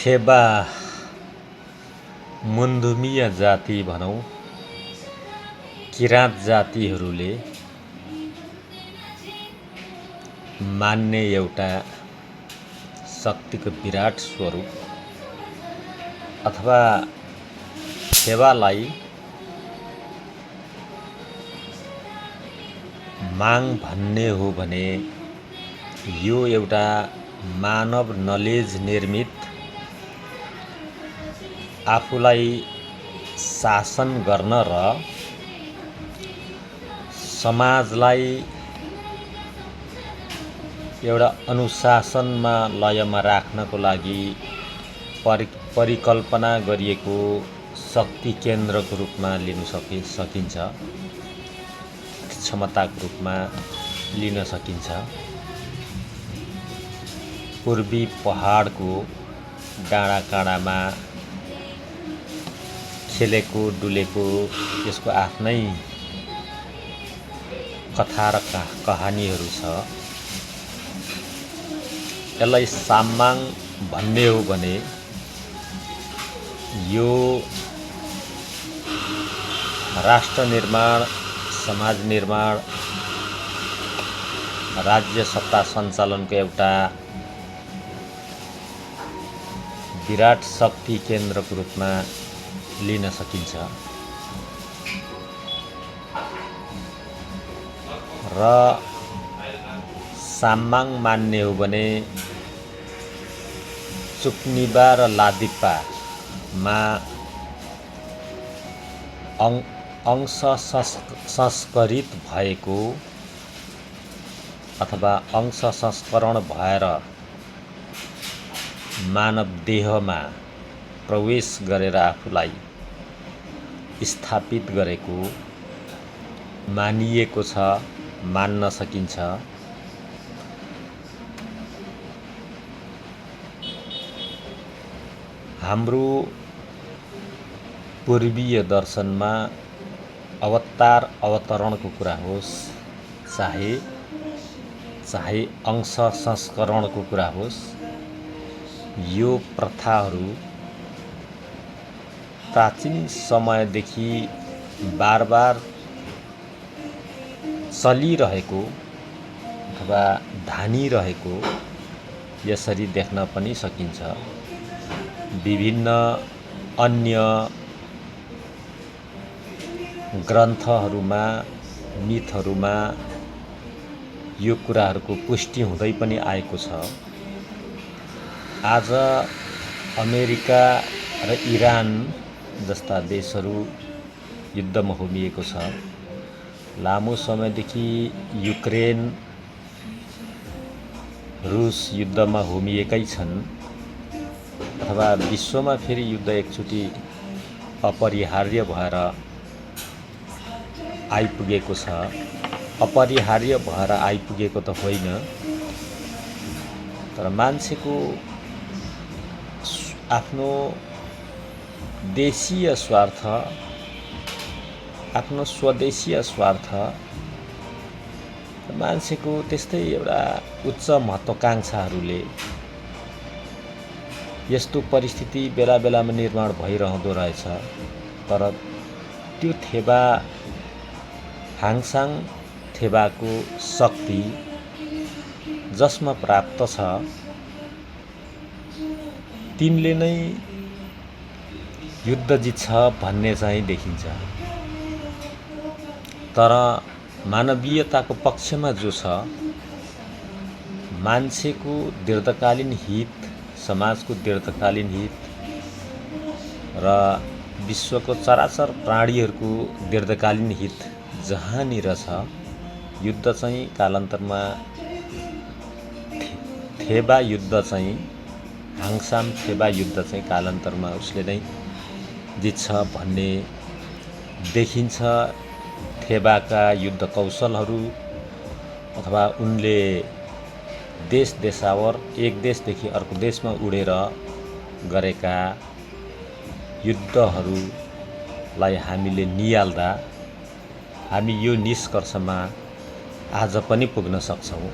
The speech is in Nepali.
थेबा मुन्धुमीय जाति भनौँ किराँत जातिहरूले मान्ने एउटा शक्तिको विराट स्वरूप अथवा थेबालाई माङ भन्ने हो भने यो एउटा मानव नलेज निर्मित आफूलाई शासन गर्न र समाजलाई एउटा अनुशासनमा लयमा राख्नको लागि परिकल्पना गरिएको शक्ति केन्द्रको रूपमा लिन सकिन्छ, क्षमताको रूपमा लिन सकिन्छ। पूर्वी पहाडको डाँडाकाँडामा खेलेको डुलेको यसको आफ्नै कथा र कहानीहरू छ। यसलाई साम्माङ भन्ने हो भने यो राष्ट्र निर्माण, समाज निर्माण, राज्य सत्ता सञ्चालनको एउटा विराट शक्ति केन्द्रको रूपमा लिन सकिन्छ र साम्माङ मान्ने हो भने चुक्निबा र लादिप्पामा अंश संस्करित भएको अथवा अंश संस्करण भएर मानव देहमा प्रवेश गरेर आफूलाई स्थापित गरेको मानिएको छ, मान्न सकिन्छ। हाम्रो पूर्वीय दर्शनमा अवतार अवतरणको कुरा होस्, चाहे अंश संस्करणको कुरा होस्, यो प्रथाहरू प्राचीन समयदेखि बार चलिरहेको अथवा धानिरहेको यसरी देख्न पनि सकिन्छ। विभिन्न अन्य ग्रन्थहरूमा, मिथहरूमा यो कुराहरूको पुष्टि हुँदै पनि आएको छ। आज अमेरिका र इरान जस्ता देशहरू युद्धमा होमिएको छ। लामो समयदेखि युक्रेन, रुस युद्धमा होमिएकै छन् अथवा विश्वमा फेरि युद्ध एकचोटि अपरिहार्य भएर आइपुगेको छ। अपरिहार्य भएर आइपुगेको त होइन, तर मान्छेको आफ्नो देशीय स्वार्थ, आफ्नो स्वदेशीय स्वार्थ, मान्छेको त्यस्तै एउटा उच्च महत्त्वाकांक्षाहरूले यस्तो परिस्थिति बेला बेलामा निर्माण भइरहँदो रहेछ। तर त्यो थेबा, हाङसाङ थेबाको शक्ति जसमा प्राप्त छ तिनले नै युद्ध जित्छ भन्ने चाहिँ देखिन्छ। तर मानवीयताको पक्षमा जो छ, मान्छेको दीर्घकालीन हित, समाजको दीर्घकालीन हित र विश्वको चराचर प्राणीहरूको दीर्घकालीन हित जहाँनिर छ, युद्ध चाहिँ कालान्तरमा थेबा युद्ध चाहिँ, हाङसाङ थेबा युद्ध चाहिँ कालान्तरमा उसले नै जित्छ भन्ने देखिन्छ। थेबाका युद्ध कौशलहरू अथवा उनले देश देशावर एक देशदेखि अर्को देशमा उडेर गरेका युद्धहरूलाई हामीले नियाल्दा हामी यो निष्कर्षमा आज पनि पुग्न सक्छौँ।